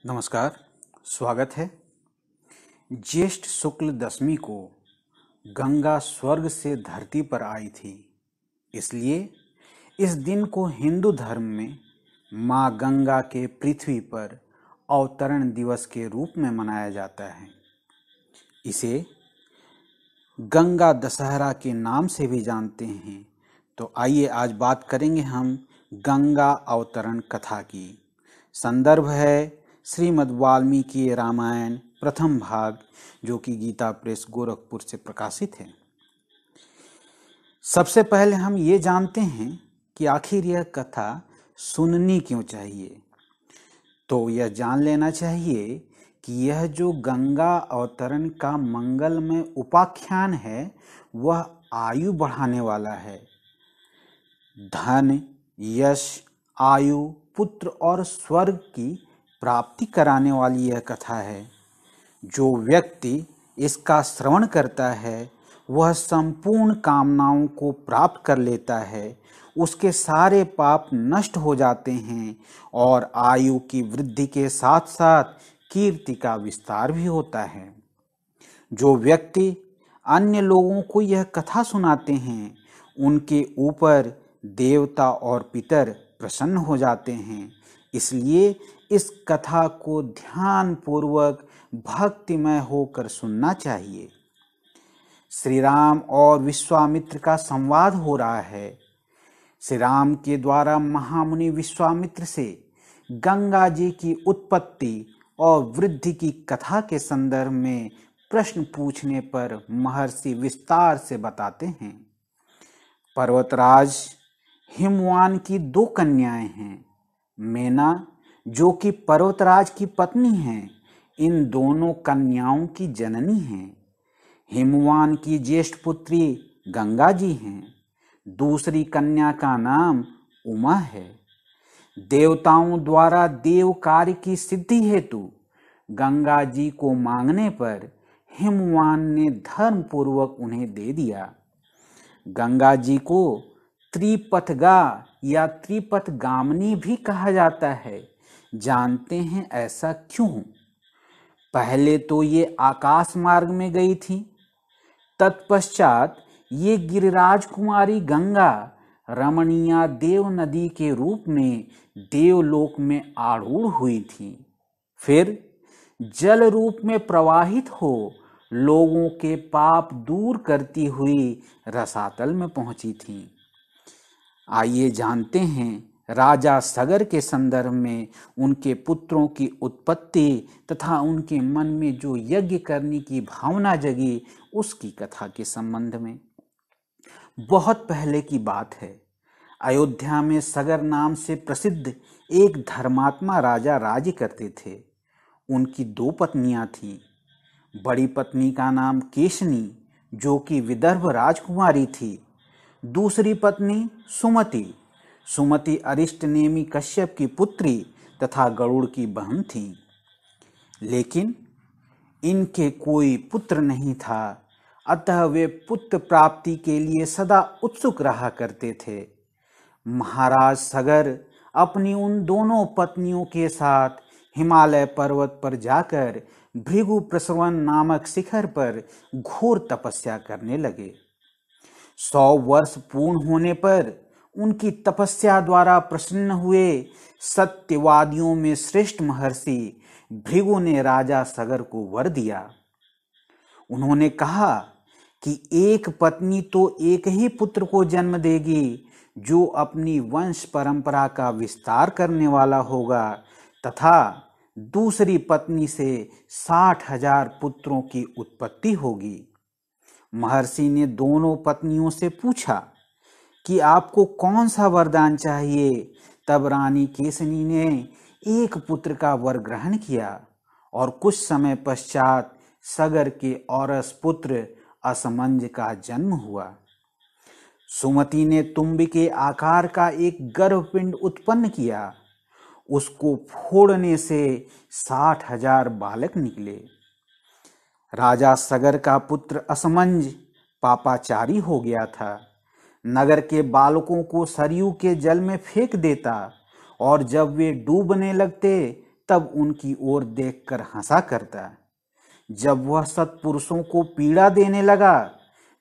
नमस्कार, स्वागत है। ज्येष्ठ शुक्ल दशमी को गंगा स्वर्ग से धरती पर आई थी, इसलिए इस दिन को हिंदू धर्म में माँ गंगा के पृथ्वी पर अवतरण दिवस के रूप में मनाया जाता है। इसे गंगा दशहरा के नाम से भी जानते हैं। तो आइए आज बात करेंगे हम गंगा अवतरण कथा की। संदर्भ है श्रीमद् वाल्मीकि रामायण प्रथम भाग, जो कि गीता प्रेस गोरखपुर से प्रकाशित है। सबसे पहले हम ये जानते हैं कि आखिर यह कथा सुननी क्यों चाहिए। तो यह जान लेना चाहिए कि यह जो गंगा अवतरण का मंगलमय उपाख्यान है, वह आयु बढ़ाने वाला है। धन, यश, आयु, पुत्र और स्वर्ग की प्राप्ति कराने वाली यह कथा है। जो व्यक्ति इसका श्रवण करता है, वह संपूर्ण कामनाओं को प्राप्त कर लेता है। उसके सारे पाप नष्ट हो जाते हैं और आयु की वृद्धि के साथ साथ कीर्ति का विस्तार भी होता है। जो व्यक्ति अन्य लोगों को यह कथा सुनाते हैं, उनके ऊपर देवता और पितर प्रसन्न हो जाते हैं। इसलिए इस कथा को ध्यान पूर्वक भक्तिमय होकर सुनना चाहिए। श्री राम और विश्वामित्र का संवाद हो रहा है। श्री राम के द्वारा महामुनि विश्वामित्र से गंगा जी की उत्पत्ति और वृद्धि की कथा के संदर्भ में प्रश्न पूछने पर महर्षि विस्तार से बताते हैं। पर्वतराज हिमवान की दो कन्याएं हैं। मेना, जो कि पर्वतराज की पत्नी हैं, इन दोनों कन्याओं की जननी हैं। हिमवान की ज्येष्ठ पुत्री गंगा जी हैं। दूसरी कन्या का नाम उमा है। देवताओं द्वारा देव कार्य की सिद्धि हेतु गंगा जी को मांगने पर हिमवान ने धर्म पूर्वक उन्हें दे दिया। गंगा जी को त्रिपथगा या त्रिपथगामिनी भी कहा जाता है। जानते हैं ऐसा क्यों? पहले तो ये आकाश मार्ग में गई थी। तत्पश्चात ये गिरिराज कुमारी गंगा रमणीया देव नदी के रूप में देवलोक में आरूढ़ हुई थी। फिर जल रूप में प्रवाहित हो लोगों के पाप दूर करती हुई रसातल में पहुंची थी। आइए जानते हैं राजा सगर के संदर्भ में उनके पुत्रों की उत्पत्ति तथा उनके मन में जो यज्ञ करने की भावना जगी, उसकी कथा के संबंध में। बहुत पहले की बात है। अयोध्या में सगर नाम से प्रसिद्ध एक धर्मात्मा राजा राज्य करते थे। उनकी दो पत्नियां थीं। बड़ी पत्नी का नाम केशनी, जो कि विदर्भ राजकुमारी थी। दूसरी पत्नी सुमति अरिष्टनेमि कश्यप की पुत्री तथा गरुड़ की बहन थी। लेकिन इनके कोई पुत्र नहीं था, अतः वे पुत्र प्राप्ति के लिए सदा उत्सुक रहा करते थे। महाराज सगर अपनी उन दोनों पत्नियों के साथ हिमालय पर्वत पर जाकर भृगु प्रसवन नामक शिखर पर घोर तपस्या करने लगे। 100 वर्ष पूर्ण होने पर उनकी तपस्या द्वारा प्रसन्न हुए सत्यवादियों में श्रेष्ठ महर्षि भृगु ने राजा सगर को वर दिया। उन्होंने कहा कि एक पत्नी तो एक ही पुत्र को जन्म देगी, जो अपनी वंश परंपरा का विस्तार करने वाला होगा, तथा दूसरी पत्नी से 60,000 पुत्रों की उत्पत्ति होगी। महर्षि ने दोनों पत्नियों से पूछा कि आपको कौन सा वरदान चाहिए। तब रानी केसनी ने एक पुत्र का वर ग्रहण किया और कुछ समय पश्चात सगर के औरस पुत्र असमंज का जन्म हुआ। सुमति ने तुम्बी के आकार का एक गर्भपिंड उत्पन्न किया। उसको फोड़ने से 60,000 बालक निकले। राजा सगर का पुत्र असमंज पापाचारी हो गया था। नगर के बालकों को सरयू के जल में फेंक देता और जब वे डूबने लगते तब उनकी ओर देखकर हंसा करता। जब वह सत्पुरुषों को पीड़ा देने लगा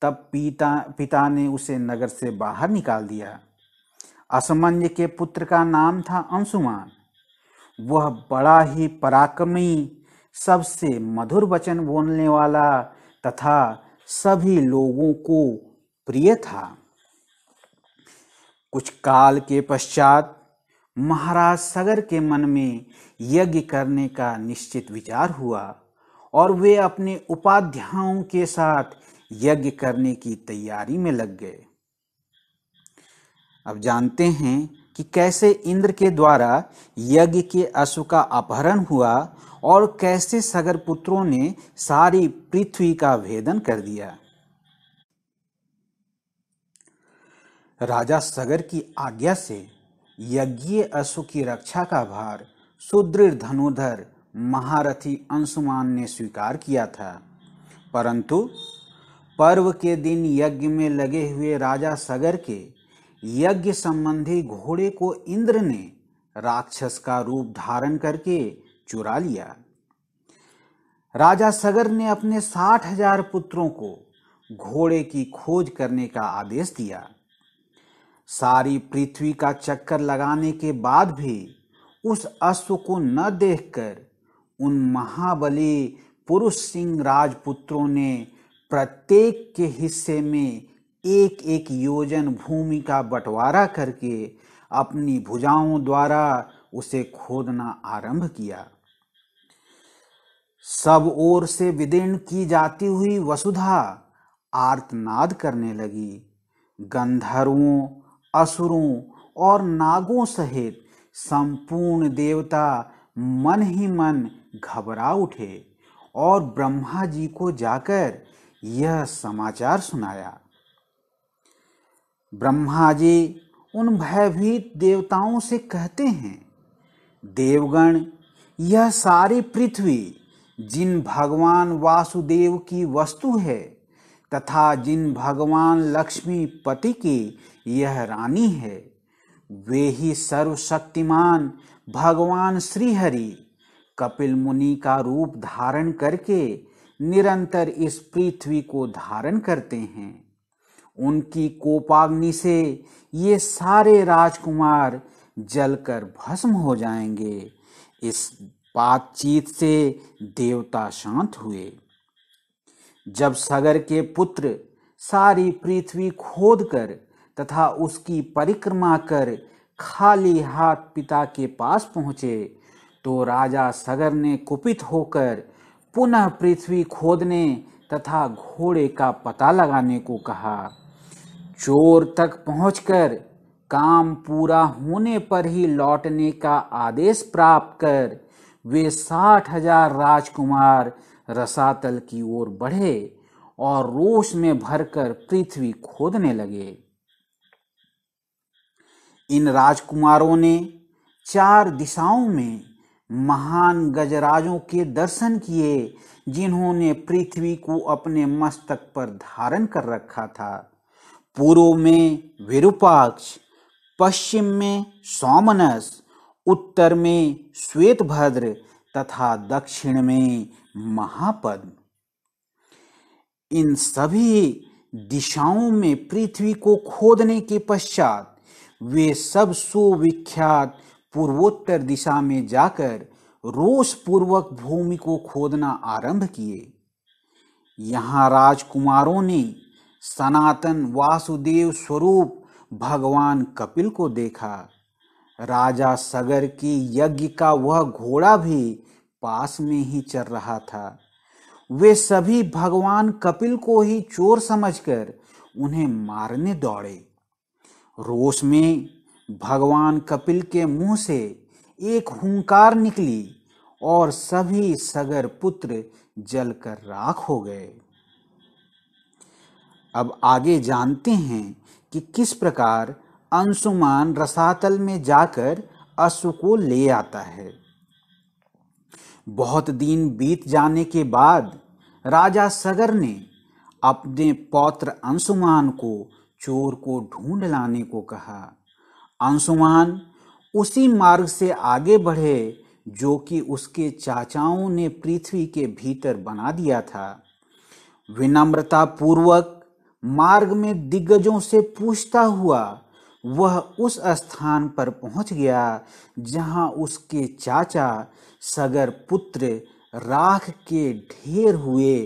तब पिता ने उसे नगर से बाहर निकाल दिया। असमंज के पुत्र का नाम था अंशुमान। वह बड़ा ही पराक्रमी, सबसे मधुर वचन बोलने वाला तथा सभी लोगों को प्रिय था। कुछ काल के पश्चात महाराज सगर के मन में यज्ञ करने का निश्चित विचार हुआ और वे अपने उपाध्यायों के साथ यज्ञ करने की तैयारी में लग गए। अब जानते हैं कि कैसे इंद्र के द्वारा यज्ञ के अश्व का अपहरण हुआ और कैसे सगर पुत्रों ने सारी पृथ्वी का भेदन कर दिया। राजा सगर की आज्ञा से यज्ञीय अश्व की रक्षा का भार सुदृढ़ धनुधर महारथी अंशुमान ने स्वीकार किया था, परंतु पर्व के दिन यज्ञ में लगे हुए राजा सगर के यज्ञ संबंधी घोड़े को इंद्र ने राक्षस का रूप धारण करके चुरा लिया। राजा सगर ने अपने 60,000 पुत्रों को घोड़े की खोज करने का आदेश दिया। सारी पृथ्वी का चक्कर लगाने के बाद भी उस अश्व को न देखकर उन महाबली पुरुष सिंह राजपुत्रों ने प्रत्येक के हिस्से में एक एक योजन भूमि का बंटवारा करके अपनी भुजाओं द्वारा उसे खोदना आरंभ किया। सब ओर से विदीर्ण की जाती हुई वसुधा आर्तनाद करने लगी। गंधर्वों, असुरों और नागों सहित संपूर्ण देवता मन ही मन घबरा उठे और ब्रह्मा जी को जाकर यह समाचार सुनाया। ब्रह्मा जी उन भयभीत देवताओं से कहते हैं, देवगण, यह सारी पृथ्वी जिन भगवान वासुदेव की वस्तु है तथा जिन भगवान लक्ष्मीपति की यह रानी है, वे ही सर्वशक्तिमान भगवान श्रीहरि कपिल मुनि का रूप धारण करके निरंतर इस पृथ्वी को धारण करते हैं। उनकी कोपाग्नि से ये सारे राजकुमार जलकर भस्म हो जाएंगे। इस बातचीत से देवता शांत हुए। जब सगर के पुत्र सारी पृथ्वी खोदकर तथा उसकी परिक्रमा कर खाली हाथ पिता के पास पहुँचे तो राजा सगर ने कुपित होकर पुनः पृथ्वी खोदने तथा घोड़े का पता लगाने को कहा। चोर तक पहुंचकर काम पूरा होने पर ही लौटने का आदेश प्राप्त कर वे 60,000 राजकुमार रसातल की ओर बढ़े और रोष में भरकर पृथ्वी खोदने लगे। इन राजकुमारों ने 4 दिशाओं में महान गजराजों के दर्शन किए जिन्होंने पृथ्वी को अपने मस्तक पर धारण कर रखा था। पूर्व में विरूपाक्ष, पश्चिम में सौमनस, उत्तर में श्वेतभद्र तथा दक्षिण में महापद्म। इन सभी दिशाओं में पृथ्वी को खोदने के पश्चात वे सब सुविख्यात पूर्वोत्तर दिशा में जाकर रोष पूर्वक भूमि को खोदना आरंभ किए। यहाँ राजकुमारों ने सनातन वासुदेव स्वरूप भगवान कपिल को देखा। राजा सगर की यज्ञ का वह घोड़ा भी पास में ही चल रहा था। वे सभी भगवान कपिल को ही चोर समझकर उन्हें मारने दौड़े। रोष में भगवान कपिल के मुंह से एक हुंकार निकली और सभी सगर पुत्र जलकर राख हो गए। अब आगे जानते हैं कि किस प्रकार अंशुमान रसातल में जाकर अश्व को ले आता है। बहुत दिन बीत जाने के बाद राजा सगर ने अपने पौत्र अंशुमान को चोर को ढूंढ लाने को कहा। अंशुमान उसी मार्ग से आगे बढ़े जो कि उसके चाचाओं ने पृथ्वी के भीतर बना दिया था। विनम्रता पूर्वक मार्ग में दिग्गजों से पूछता हुआ वह उस स्थान पर पहुंच गया जहां उसके चाचा सगर पुत्र राख के ढेर हुए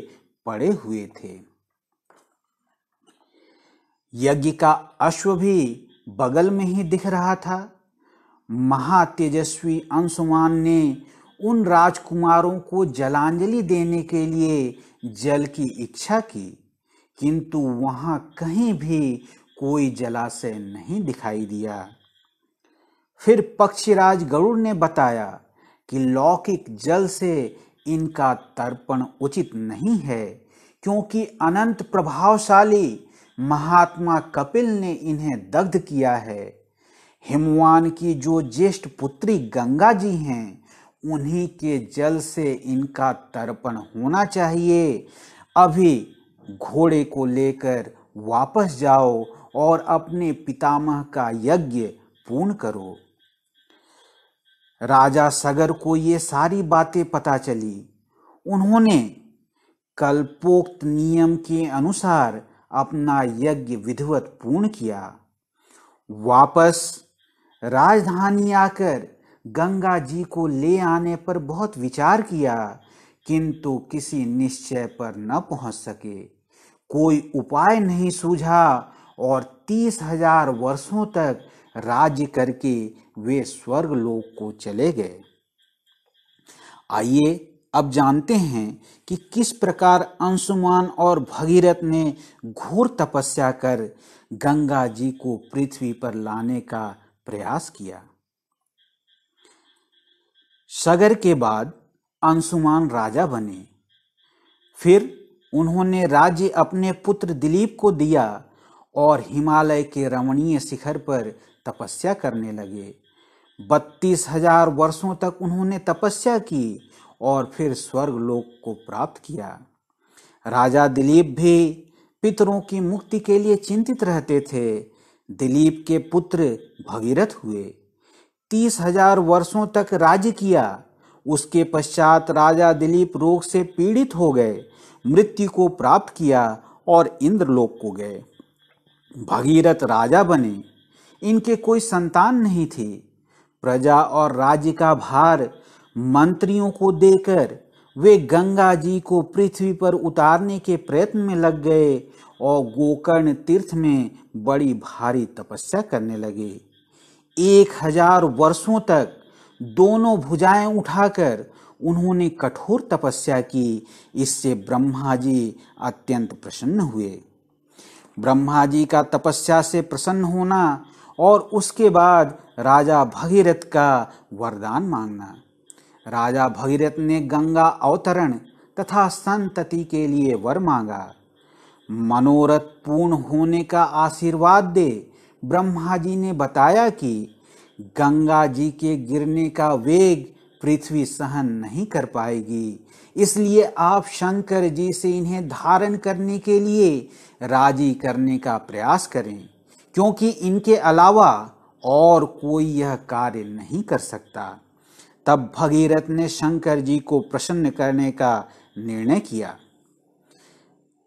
पड़े हुए थे। यज्ञ का अश्व भी बगल में ही दिख रहा था। महातेजस्वी अंशुमान ने उन राजकुमारों को जलांजलि देने के लिए जल की इच्छा की, किंतु वहां कहीं भी कोई जलाशय नहीं दिखाई दिया। फिर पक्षीराज गरुड़ ने बताया कि लौकिक जल से इनका तर्पण उचित नहीं है, क्योंकि अनंत प्रभावशाली महात्मा कपिल ने इन्हें दग्ध किया है। हिमवान की जो ज्येष्ठ पुत्री गंगा जी हैं, उन्हीं के जल से इनका तर्पण होना चाहिए। अभी घोड़े को लेकर वापस जाओ और अपने पितामह का यज्ञ पूर्ण करो। राजा सगर को ये सारी बातें पता चली। उन्होंने कल्पोक्त नियम के अनुसार अपना यज्ञ विधिवत पूर्ण किया। वापस राजधानी आकर गंगा जी को ले आने पर बहुत विचार किया, किंतु किसी निश्चय पर न पहुंच सके। कोई उपाय नहीं सूझा और 30,000 वर्षों तक राज्य करके वे स्वर्गलोक को चले गए। आइए अब जानते हैं कि किस प्रकार अंशुमान और भगीरथ ने घोर तपस्या कर गंगा जी को पृथ्वी पर लाने का प्रयास किया। सगर के बाद अंशुमान राजा बने। फिर उन्होंने राज्य अपने पुत्र दिलीप को दिया और हिमालय के रमणीय शिखर पर तपस्या करने लगे। 32,000 वर्षों तक उन्होंने तपस्या की और फिर स्वर्गलोक को प्राप्त किया। राजा दिलीप भी पितरों की मुक्ति के लिए चिंतित रहते थे। दिलीप के पुत्र भगीरथ हुए। 30,000 वर्षों तक राज्य किया। उसके पश्चात राजा दिलीप रोग से पीड़ित हो गए, मृत्यु को प्राप्त किया और इंद्रलोक को गए। भगीरथ राजा बने। इनके कोई संतान नहीं थी। प्रजा और राज्य का भार मंत्रियों को देकर वे गंगा जी को पृथ्वी पर उतारने के प्रयत्न में लग गए और गोकर्ण तीर्थ में बड़ी भारी तपस्या करने लगे। 1000 वर्षों तक दोनों भुजाएं उठाकर उन्होंने कठोर तपस्या की। इससे ब्रह्मा जी अत्यंत प्रसन्न हुए। ब्रह्मा जी का तपस्या से प्रसन्न होना और उसके बाद राजा भगीरथ का वरदान मांगना। राजा भगीरथ ने गंगा अवतरण तथा संतति के लिए वर मांगा। मनोरथ पूर्ण होने का आशीर्वाद दे ब्रह्मा जी ने बताया कि गंगा जी के गिरने का वेग पृथ्वी सहन नहीं कर पाएगी, इसलिए आप शंकर जी से इन्हें धारण करने के लिए राजी करने का प्रयास करें, क्योंकि इनके अलावा और कोई यह कार्य नहीं कर सकता। तब भगीरथ ने शंकर जी को प्रसन्न करने का निर्णय किया।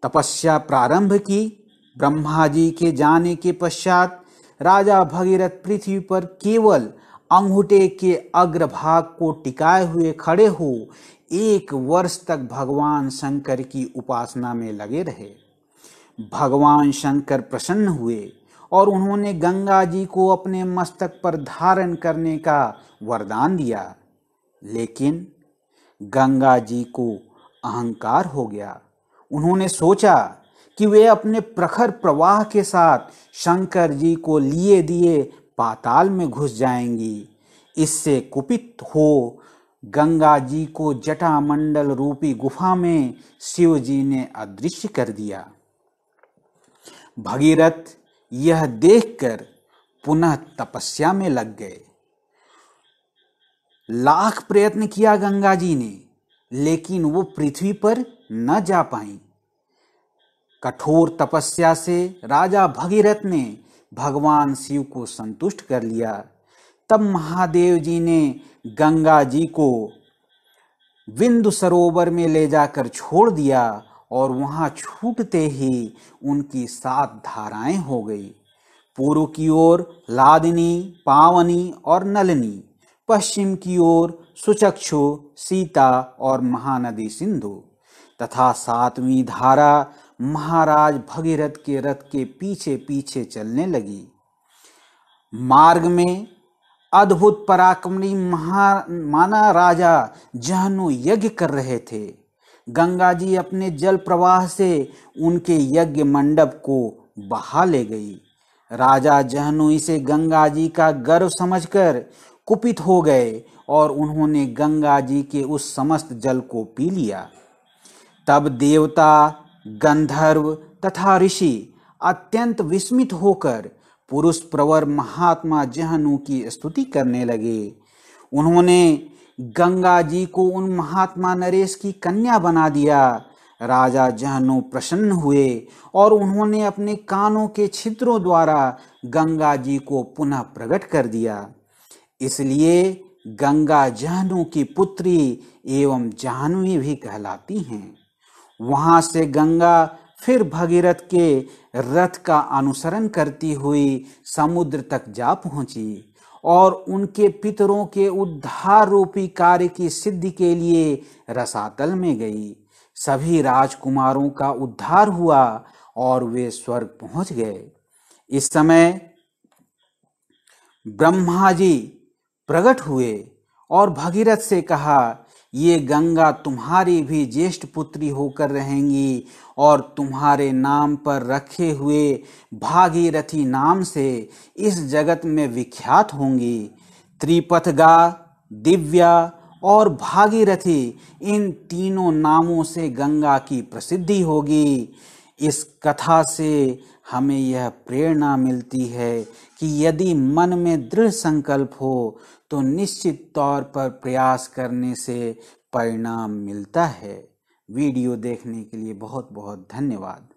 तपस्या प्रारंभ की। ब्रह्मा जी के जाने के पश्चात राजा भगीरथ पृथ्वी पर केवल अंगूठे के अग्रभाग को टिकाए हुए खड़े हो 1 वर्ष तक भगवान शंकर की उपासना में लगे रहे। भगवान शंकर प्रसन्न हुए और उन्होंने गंगा जी को अपने मस्तक पर धारण करने का वरदान दिया। लेकिन गंगा जी को अहंकार हो गया। उन्होंने सोचा कि वे अपने प्रखर प्रवाह के साथ शंकर जी को लिए दिए पाताल में घुस जाएंगी। इससे कुपित हो गंगा जी को जटामंडल रूपी गुफा में शिव जी ने अदृश्य कर दिया। भगीरथ यह देखकर पुनः तपस्या में लग गए। लाख प्रयत्न किया गंगा जी ने, लेकिन वो पृथ्वी पर न जा पाई। कठोर तपस्या से राजा भगीरथ ने भगवान शिव को संतुष्ट कर लिया। तब महादेव जी ने गंगा जी को बिंदु सरोवर में ले जाकर छोड़ दिया और वहां छूटते ही उनकी 7 धाराएं हो गई। पूर्व की ओर लादिनी, पावनी और नलिनी, पश्चिम की ओर सुचक्षु, सीता और महानदी सिंधु तथा 7वीं धारा महाराज भगीरथ के रथ के पीछे पीछे चलने लगी। मार्ग में अद्भुत पराक्रमी माना राजा जहनु यज्ञ कर रहे थे। गंगा जी अपने जल प्रवाह से उनके यज्ञ मंडप को बहा ले गई। राजा जहनु इसे गंगा जी का गर्व समझकर कुपित हो गए और उन्होंने गंगा जी के उस समस्त जल को पी लिया। तब देवता, गंधर्व तथा ऋषि अत्यंत विस्मित होकर पुरुष प्रवर महात्मा जहनु की स्तुति करने लगे। उन्होंने गंगा जी को उन महात्मा नरेश की कन्या बना दिया। राजा जहनु प्रसन्न हुए और उन्होंने अपने कानों के छिद्रों द्वारा गंगा जी को पुनः प्रकट कर दिया। इसलिए गंगा जहनु की पुत्री एवं जाह्नवी भी कहलाती हैं। वहां से गंगा फिर भगीरथ के रथ का अनुसरण करती हुई समुद्र तक जा पहुंची और उनके पितरों के उद्धार रूपी कार्य की सिद्धि के लिए रसातल में गई। सभी राजकुमारों का उद्धार हुआ और वे स्वर्ग पहुंच गए। इस समय ब्रह्मा जी प्रकट हुए और भगीरथ से कहा, ये गंगा तुम्हारी भी ज्येष्ठ पुत्री होकर रहेंगी और तुम्हारे नाम पर रखे हुए भागीरथी नाम से इस जगत में विख्यात होंगी। त्रिपथगा, दिव्या और भागीरथी, इन तीनों नामों से गंगा की प्रसिद्धि होगी। इस कथा से हमें यह प्रेरणा मिलती है कि यदि मन में दृढ़ संकल्प हो तो निश्चित तौर पर प्रयास करने से परिणाम मिलता है। वीडियो देखने के लिए बहुत बहुत धन्यवाद।